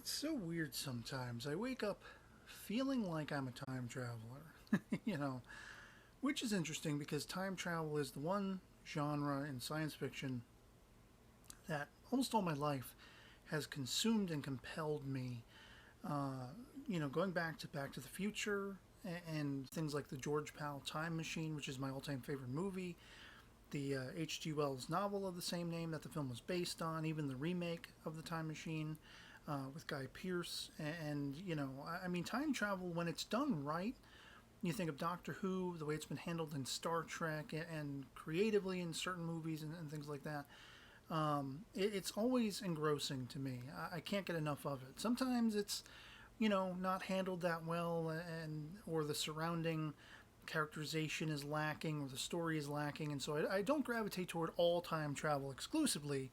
It's so weird sometimes. I wake up feeling like I'm a time traveler, you know, which is interesting because time travel is the one genre in science fiction that almost all my life has consumed and compelled me. Uh, going Back to the Future and things like the George Powell Time Machine, which is my all-time favorite movie, the H.G. Wells novel of the same name that the film was based on, even the remake of the Time Machine with Guy Pearce, and I mean, time travel when it's done right. You think of Doctor Who, the way it's been handled in Star Trek, and creatively in certain movies and things like that. It's always engrossing to me. I can't get enough of it. Sometimes it's not handled that well, and or the surrounding characterization is lacking or the story is lacking, and so I don't gravitate toward all time travel exclusively.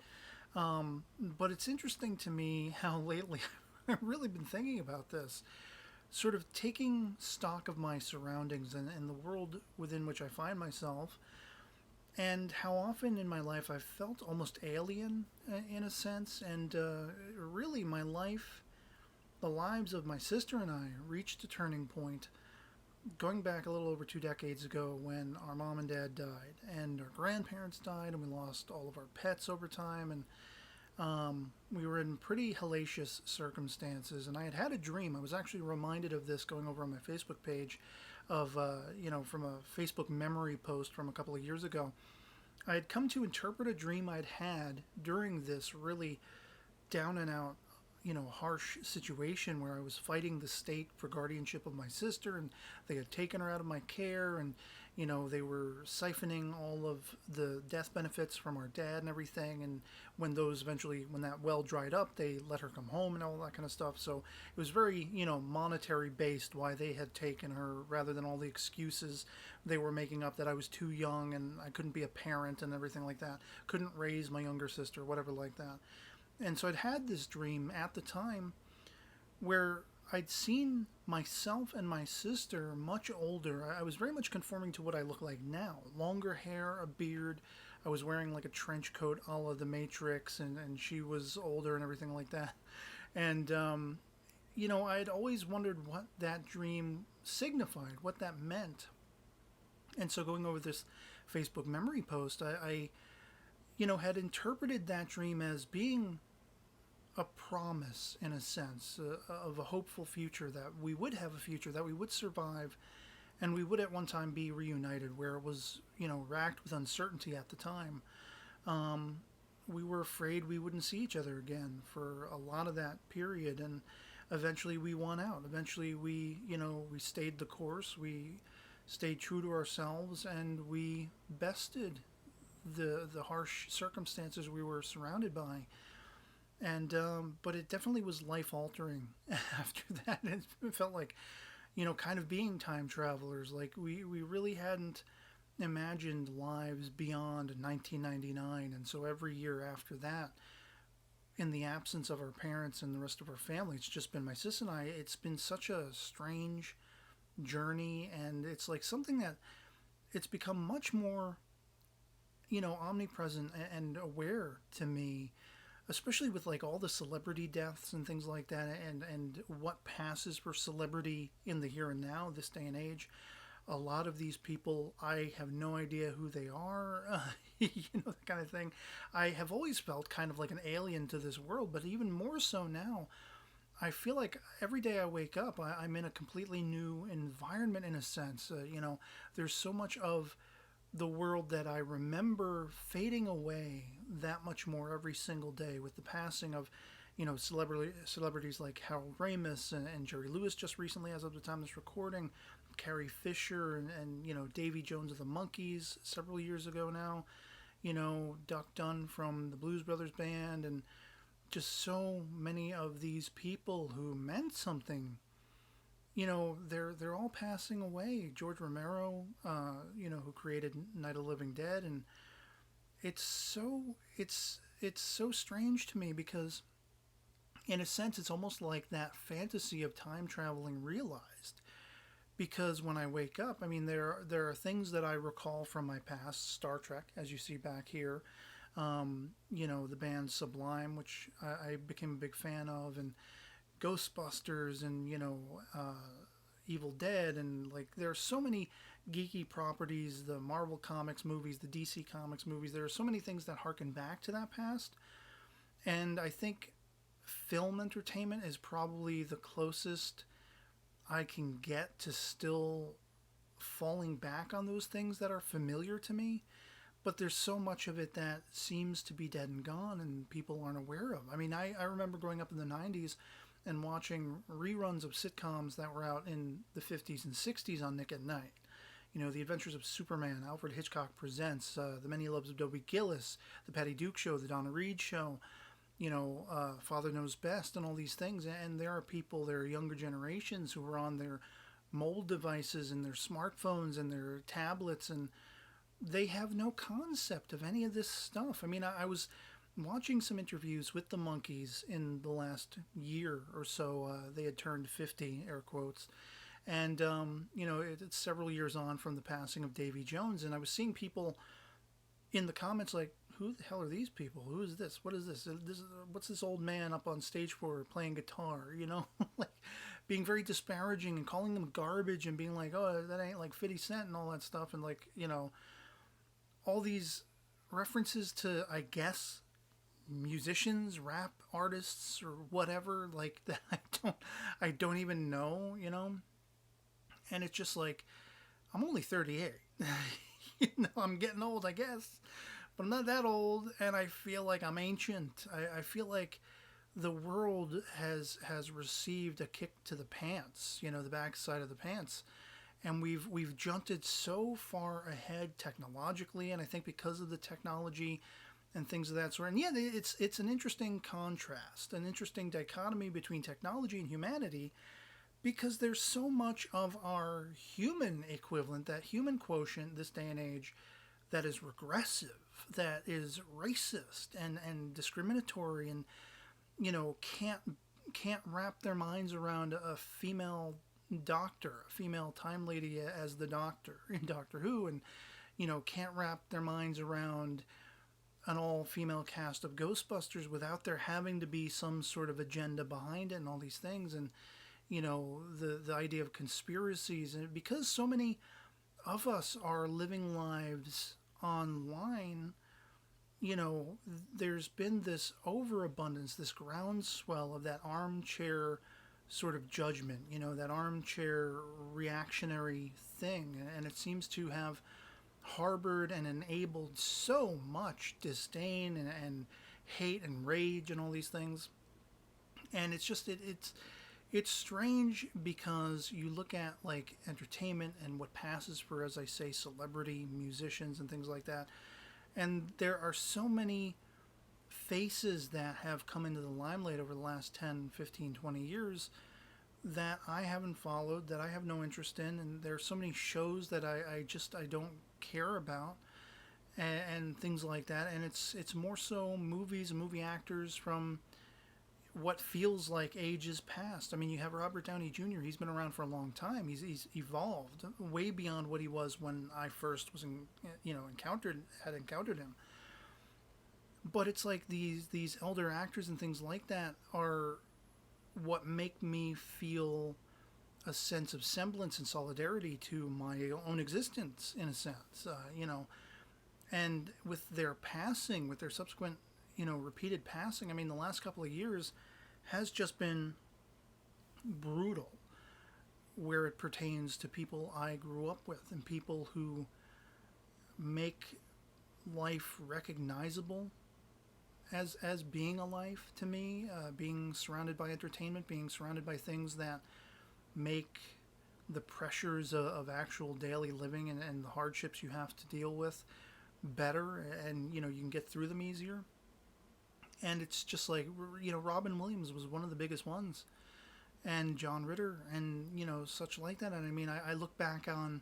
But it's interesting to me how lately I've really been thinking about this, sort of taking stock of my surroundings and the world within which I find myself, and how often in my life I've felt almost alien in a sense, and really my life, the lives of my sister and I reached a turning point going back a little over 2 decades ago when our mom and dad died, and our grandparents died, and we lost all of our pets over time, and we were in pretty hellacious circumstances. And I had had a dream. I was actually reminded of this going over on my Facebook page, of from a Facebook memory post from a couple of years ago. I had come to interpret a dream I'd had during this really down and out, harsh situation where I was fighting the state for guardianship of my sister, and they had taken her out of my care, and they were siphoning all of the death benefits from our dad and everything. And when that well dried up, they let her come home and all that kind of stuff. So it was very, monetary based why they had taken her, rather than all the excuses they were making up that I was too young and I couldn't be a parent and everything like that, couldn't raise my younger sister, whatever like that. And so I'd had this dream at the time where I'd seen myself and my sister much older. I was very much conforming to what I look like now. Longer hair, a beard. I was wearing like a trench coat a la The Matrix, and she was older and everything like that. And, I'd always wondered what that dream signified, what that meant. And so going over this Facebook memory post, I had interpreted that dream as being a promise, in a sense, of a hopeful future, that we would have a future, that we would survive, and we would at one time be reunited, where it was, racked with uncertainty at the time. Um, we were afraid we wouldn't see each other again for a lot of that period, and eventually we won out. Eventually we stayed the course, we stayed true to ourselves, and we bested the harsh circumstances we were surrounded by. And but it definitely was life altering after that. It felt like, kind of being time travelers. Like we really hadn't imagined lives beyond 1999, and so every year after that, in the absence of our parents and the rest of our family, it's just been my sis and I. It's been such a strange journey, and it's like something that it's become much more, omnipresent and aware to me, especially with like all the celebrity deaths and things like that, and what passes for celebrity in the here and now, this day and age. A lot of these people, I have no idea who they are, that kind of thing. I have always felt kind of like an alien to this world, but even more so now. I feel like every day I wake up, I'm in a completely new environment in a sense. There's so much of the world that I remember fading away that much more every single day with the passing of, celebrities like Harold Ramis and Jerry Lewis just recently, as of the time of this recording, Carrie Fisher, and Davy Jones of the Monkees several years ago now, Duck Dunn from the Blues Brothers Band, and just so many of these people who meant something. They're all passing away. George Romero, who created Night of the Living Dead, and it's so strange to me because, in a sense, it's almost like that fantasy of time traveling realized. Because when I wake up, I mean, there are things that I recall from my past. Star Trek, as you see back here, the band Sublime, which I became a big fan of, and Ghostbusters and, Evil Dead, and like there are so many geeky properties, the Marvel Comics movies, the DC Comics movies. There are so many things that harken back to that past. And I think film entertainment is probably the closest I can get to still falling back on those things that are familiar to me. But there's so much of it that seems to be dead and gone and people aren't aware of. I mean, I remember growing up in the 90s and watching reruns of sitcoms that were out in the 50s and 60s on Nick at Night. The Adventures of Superman, Alfred Hitchcock Presents, The Many Loves of Dobie Gillis, The Patty Duke Show, The Donna Reed Show, Father Knows Best, and all these things. And there are people, there are younger generations who are on their mobile devices and their smartphones and their tablets, and they have no concept of any of this stuff. I mean, I was watching some interviews with the Monkees in the last year or so. They had turned 50, air quotes. And, it's several years on from the passing of Davy Jones. And I was seeing people in the comments like, who the hell are these people? Who is this? What is this? What's this old man up on stage for playing guitar? Like being very disparaging and calling them garbage and being like, oh, that ain't like 50 Cent and all that stuff. And like, all these references to, I guess, musicians, rap artists, or whatever, like that I don't even know, And it's just like, I'm only 38. I'm getting old, I guess, but I'm not that old, and I feel like I'm ancient. I feel like the world has received a kick to the pants, the backside of the pants. And we've junted so far ahead technologically, and I think because of the technology and things of that sort. And yeah, it's an interesting contrast, an interesting dichotomy between technology and humanity, because there's so much of our human equivalent, that human quotient this day and age, that is regressive, that is racist and discriminatory, and can't wrap their minds around a female doctor, a female time lady as the doctor in Doctor Who, and can't wrap their minds around an all-female cast of Ghostbusters without there having to be some sort of agenda behind it and all these things. And the idea of conspiracies, and because so many of us are living lives online, there's been this overabundance, this groundswell of that armchair sort of judgment, that armchair reactionary thing. And it seems to have harbored and enabled so much disdain and hate and rage and all these things. And it's just, it's strange, because you look at like entertainment and what passes for, as I say, celebrity musicians and things like that. And there are so many faces that have come into the limelight over the last 10, 15, 20 years that I haven't followed, that I have no interest in. And there are so many shows that I don't care about, and things like that. And it's more so movies and movie actors from what feels like ages past. I mean, you have Robert Downey Jr. He's been around for a long time. He's evolved way beyond what he was when I first was encountered him. But it's like these elder actors and things like that are what make me feel a sense of semblance and solidarity to my own existence, in a sense, And with their passing, with their subsequent, repeated passing, I mean, the last couple of years has just been brutal, where it pertains to people I grew up with and people who make life recognizable as being a life to me, being surrounded by entertainment, being surrounded by things that make the pressures of actual daily living and the hardships you have to deal with better, and you can get through them easier. And it's just like, Robin Williams was one of the biggest ones, and John Ritter, and such like that. And I mean, I look back on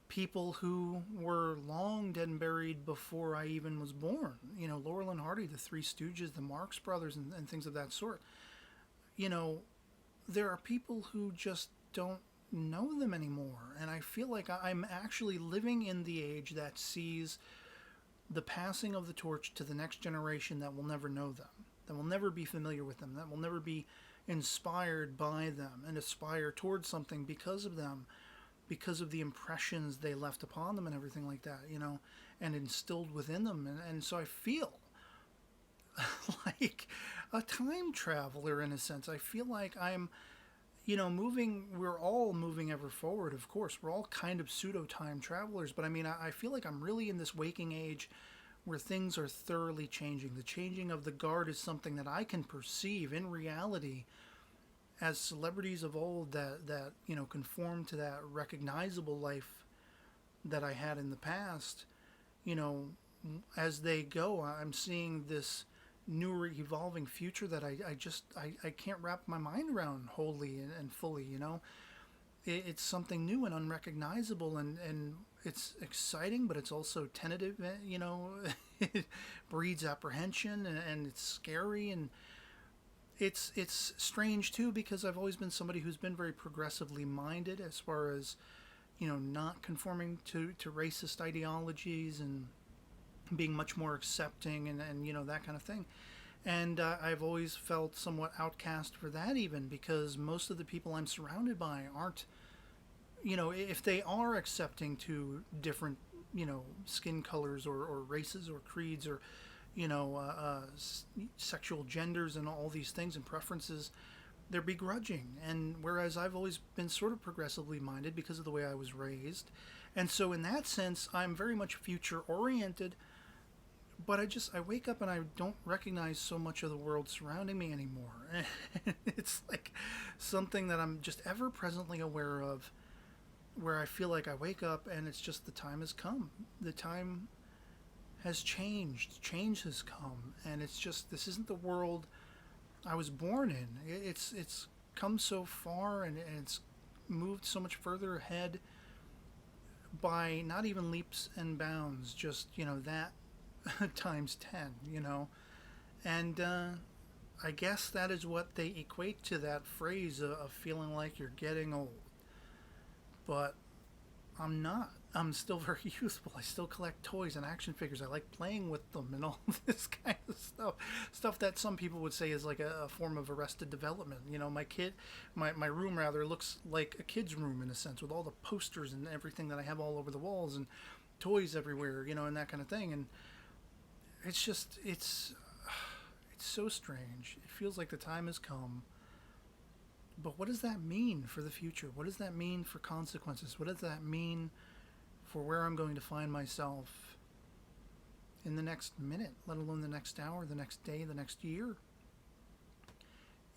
people who were long dead and buried before I even was born. Laurel and Hardy, the Three Stooges, the Marx Brothers, and things of that sort. There are people who just don't know them anymore. And I feel like I'm actually living in the age that sees the passing of the torch to the next generation that will never know them. that will never be familiar with them, that will never be inspired by them and aspire towards something because of them, because of the impressions they left upon them and everything like that, and instilled within them. And so I feel like a time traveler in a sense. I feel like I'm, moving, we're all moving ever forward, of course. We're all kind of pseudo time travelers, but I mean, I feel like I'm really in this waking age where things are thoroughly changing. The changing of the guard is something that I can perceive in reality as celebrities of old that conform to that recognizable life that I had in the past. You know, as they go, I'm seeing this newer evolving future that I can't wrap my mind around wholly and fully. It's something new and unrecognizable, and it's exciting, but it's also tentative. It breeds apprehension, and it's scary, and it's strange too, because I've always been somebody who's been very progressively minded as far as not conforming to racist ideologies and being much more accepting and that kind of thing. And I've always felt somewhat outcast for that, even because most of the people I'm surrounded by aren't, if they are accepting to different, skin colors or races or creeds or, sexual genders and all these things and preferences, they're begrudging. And whereas I've always been sort of progressively minded because of the way I was raised. And so in that sense, I'm very much future oriented, but I wake up and I don't recognize so much of the world surrounding me anymore. It's like something that I'm just ever presently aware of, where I feel like I wake up and it's just the time has come. The time has changed. Change has come. And it's just, this isn't the world I was born in. It's come so far, and it's moved so much further ahead by not even leaps and bounds, just, that times 10, And I guess that is what they equate to that phrase of feeling like you're getting old. But I'm not. I'm still very youthful. I still collect toys and action figures. I like playing with them and all this kind of stuff. Stuff that some people would say is like a form of arrested development. My room rather looks like a kid's room in a sense, with all the posters and everything that I have all over the walls and toys everywhere, and that kind of thing. And it's so strange. It feels like the time has come. But what does that mean for the future? What does that mean for consequences? What does that mean for where I'm going to find myself in the next minute, let alone the next hour, the next day, the next year?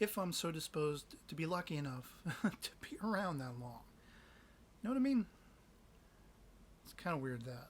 If I'm so disposed to be lucky enough to be around that long. You know what I mean? It's kind of weird that